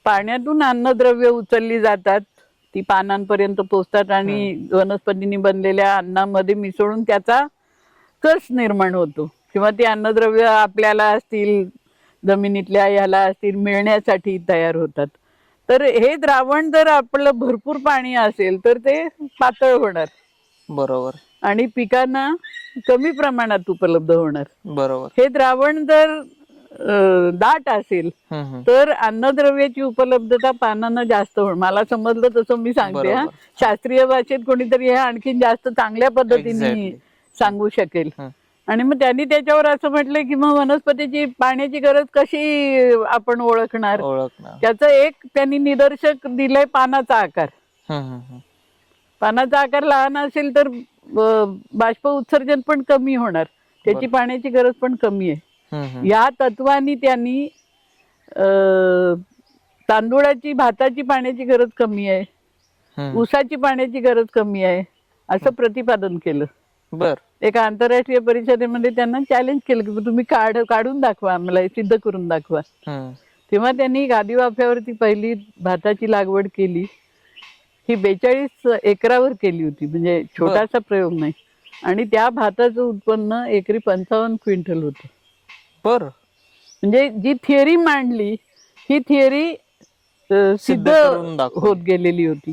पाण्यातून अन्नद्रव्य उचलली जातात, ती पानांपर्यंत पोहोचतात आणि वनस्पतींनी बनलेल्या अन्नामध्ये मिसळून त्याचा कस निर्माण होतो किंवा ती अन्नद्रव्य आपल्याला असतील जमिनीतल्या ह्याला असतील मिळण्यासाठी तयार होतात. तर हे द्रावण जर आपलं भरपूर पाणी असेल तर ते पातळ होणार. बरोबर. आणि पिकांना कमी प्रमाणात उपलब्ध होणार. बरोबर. हे द्रावण जर दाट असेल तर अन्नद्रव्याची उपलब्धता पानांना जास्त होणार. मला समजलं तसं मी सांगते. हा, शास्त्रीय भाषेत कोणीतरी हे आणखीन जास्त चांगल्या पद्धतीने सांगू शकेल. आणि मग त्यांनी त्याच्यावर असं म्हटलंय की मग वनस्पतीची पाण्याची गरज कशी आपण ओळखणार. त्याचं एक त्यांनी निदर्शक दिलंय पानाचा आकार. पानाचा आकार लहान असेल तर बाष्प उत्सर्जन पण कमी होणार, त्याची पाण्याची गरज पण कमी आहे. या तत्वानी त्यांनी तांदूळाची भाताची पाण्याची गरज कमी आहे, ऊसाची पाण्याची गरज कमी आहे असं प्रतिपादन केलं. एका आंतरराष्ट्रीय परिषदेमध्ये त्यांना चॅलेंज केलं की तुम्ही काढून दाखवा, आम्हाला सिद्ध करून दाखवा. तेव्हा त्यांनी गादी वाफ्यावरती पहिली भाताची लागवड केली. ही 42 एकरावर केली होती, म्हणजे छोटासा प्रयोग नाही. आणि त्या भाताचं उत्पन्न एकरी 55 क्विंटल होतं. म्हणजे जी थिअरी मांडली ही थिअरी सिद्ध होत गेलेली होती.